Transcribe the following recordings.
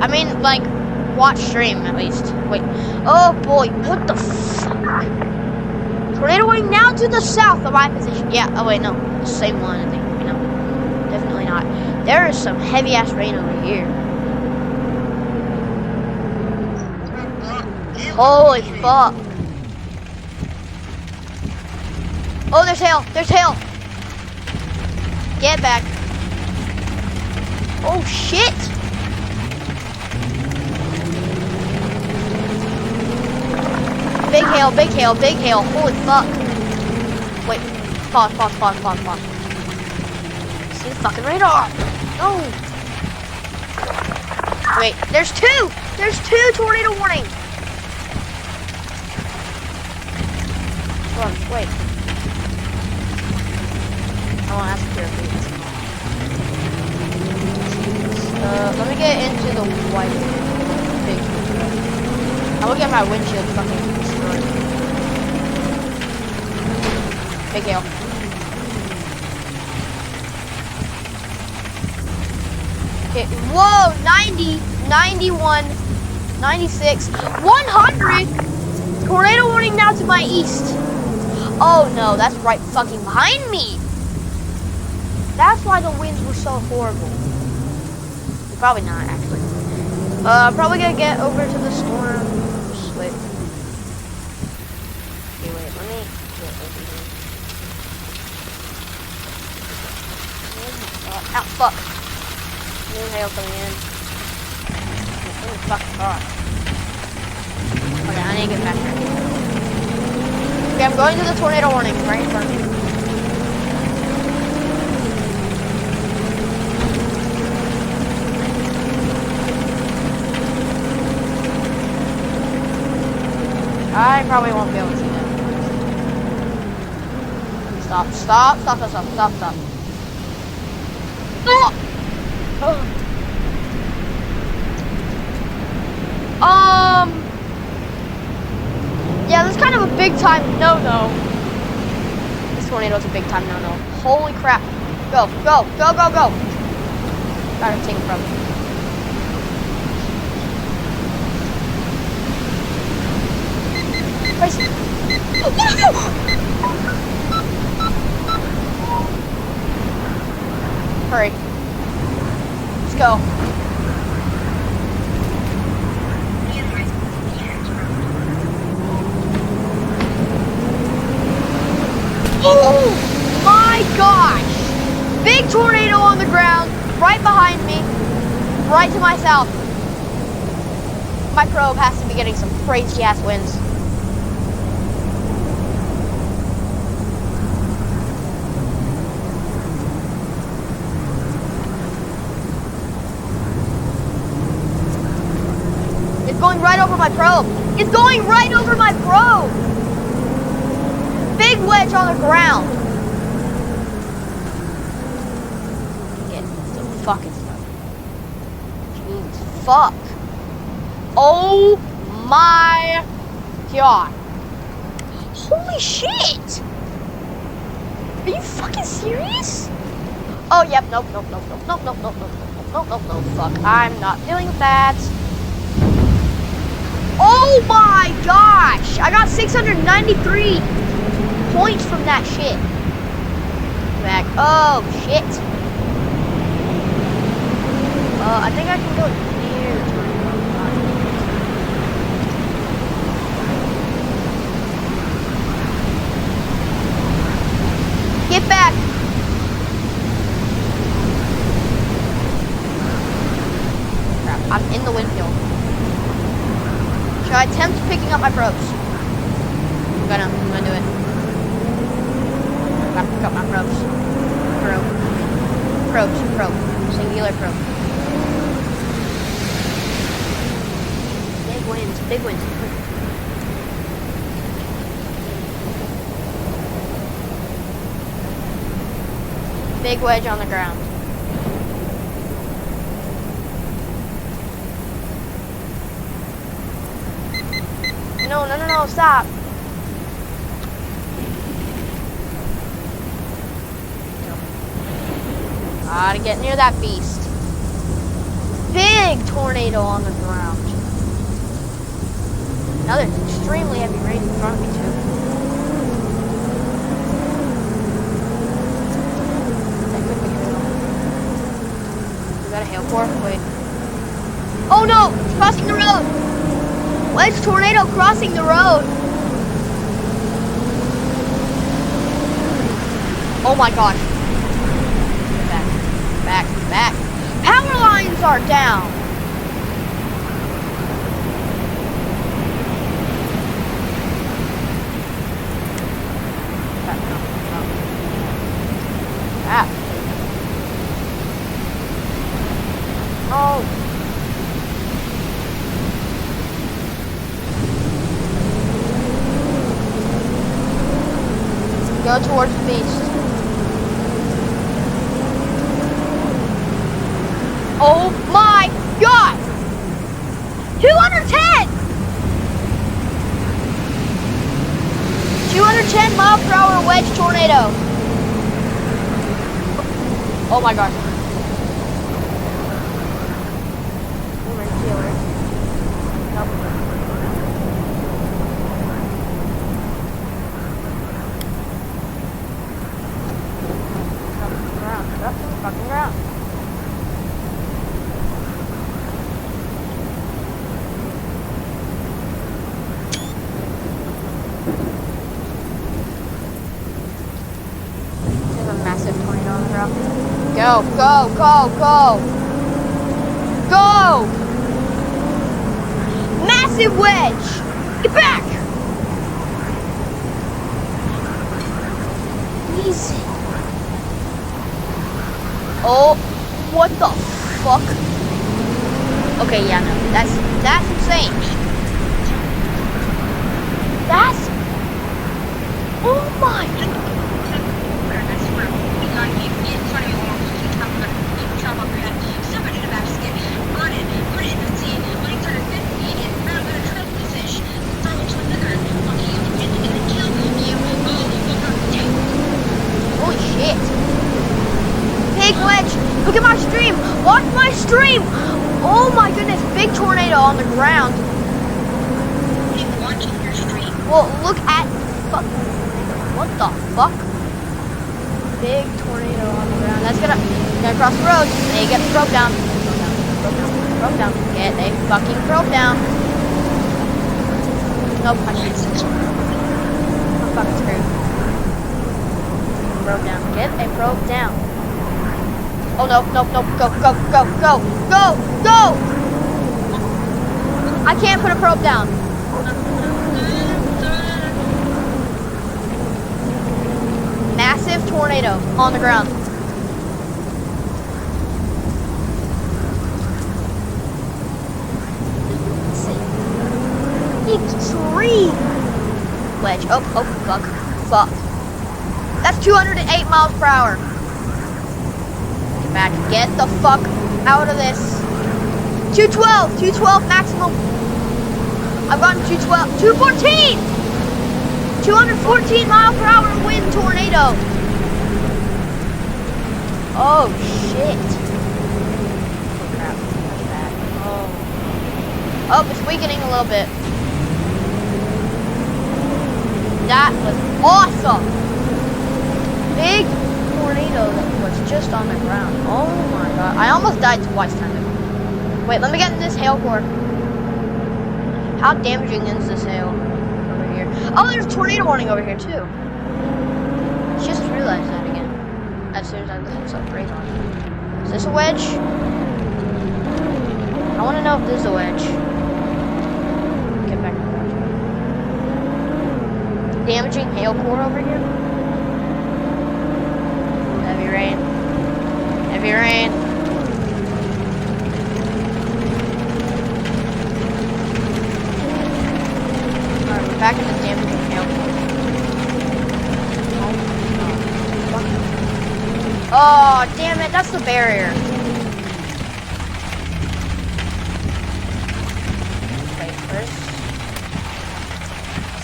I mean, like, watch stream at least. Wait. Oh boy, what the fuck? Tornadoing now to the south of my position. Yeah, oh wait, no. The same one, I think. No, definitely not. There is some heavy ass rain over here. Holy fuck. Oh, there's hail. There's hail. Get back. Oh, shit. Big hail, big hail, big hail. Holy fuck. Wait. Pause. See the fucking radar. No. Wait, there's two. There's two tornado warnings. Wait. I want to ask you please. Let me get into the white big. I will get my windshield fucking destroyed. Big hail. Okay, whoa, 90, 91, 96, 100. Tornado warning now to my east. Oh no, that's right fucking behind me. That's why the winds were so horrible. Probably not, actually. I'm probably gonna get over to the storm. Just wait. Okay, wait, let me get over here. Ow, fuck. New hail coming in. Oh, fuck, God. Okay, I need to get back here. Okay, I'm going to the tornado warning right in front of me. I probably won't be able to see that. Stop. Oh! Yeah, this is kind of a big time no-no. This tornado's a big time no-no. Holy crap. Go. Gotta take it from me. Hurry. Let's go. Oh my gosh! Big tornado on the ground, right behind me, right to my south. My probe has to be getting some crazy ass winds. Going right over my probe. It's going right over my probe. Big wedge on the ground. Get the fucking stuff. Jeez, fuck. Oh my god. Holy shit. Are you fucking serious? Oh, yep. Nope. Fuck. I'm not dealing with that. Oh my gosh! I got 693 points from that shit. Back. Oh shit. I think I can go here. Get back. Crap, I'm in the windfield. Should I attempt picking up my probes? I'm gonna do it. Gotta pick up my probes. Probe. Singular probe. Big winds. Big wedge on the ground. No, stop. Gotta get near that beast. big tornado on the ground. Now there's extremely heavy rain in front of me too. That could be hail. Is that a hail core? Wait. Oh no! It's crossing the road! Wedge tornado crossing the road! Oh my gosh. Back. Power lines are down! Back. Oh. Go towards the east. Oh my God! 210! 210 mile per hour wedge tornado. Oh my gosh. Fucking ground. There's a massive tornado on the ground. Go! Go! Massive wedge! Get back! Easy. Oh, what the fuck? Okay, yeah, no, that's insane. That's, oh my. Holy shit. Big wedge. Look at my stream. Watch my stream. Oh my goodness. Big tornado on the ground. I'm watching your stream. Well, look at. Fuck. What the fuck? Big tornado on the ground. That's gonna cross the road. They get broke down. Broke down. Get a fucking broke down. Nope. I'm fucking screwed. Broke down. Get a broke down. Oh no. Go! I can't put a probe down. Massive tornado on the ground. Extreme wedge. Oh, fuck. That's 208 miles per hour. Get back. Get the fuck out of this. 212 maximum. I've gotten 212. 214. 214 mile per hour wind tornado. Oh shit. Oh crap. That's bad. Oh, it's weakening a little bit. That was awesome. Big tornado that was just on the ground. Oh my god. I almost died twice time ago. Wait, let me get in this hail core. How damaging is this hail over here? Oh, there's a tornado warning over here too. Just realized that again. As soon as I look this up, right on. Is this a wedge? I want to know if this is a wedge. Get back to the wedge. Damaging hail core over here. Heavy rain. Heavy rain. Alright, we're back in the damaging hail core. Oh, damn it, that's the barrier. Wait, first.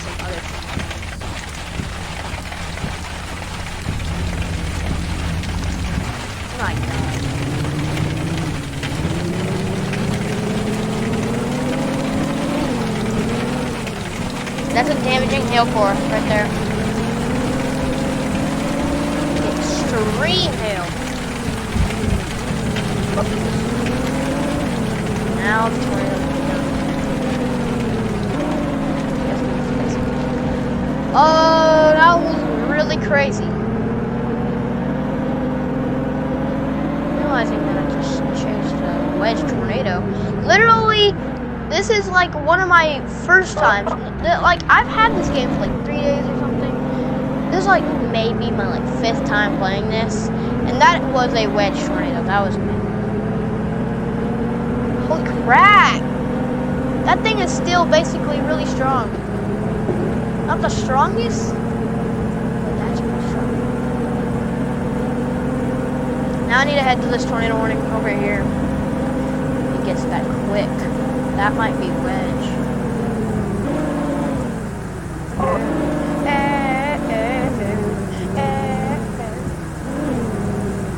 Some other oh my god. That's a damaging hail core right there. Extreme hail. Now the tornado. Oh, that was really crazy. Realizing that I just changed the Wedge tornado. Literally, this is like one of my first times. Like, I've had this game for like 3 days or something. This is like maybe my like 5th time playing this. And that was a Wedge tornado. That was me. Holy crap! That thing is still basically really strong. Not the strongest, but that's pretty strong. Now I need to head to this tornado warning over here. It gets that quick. That might be Wedge.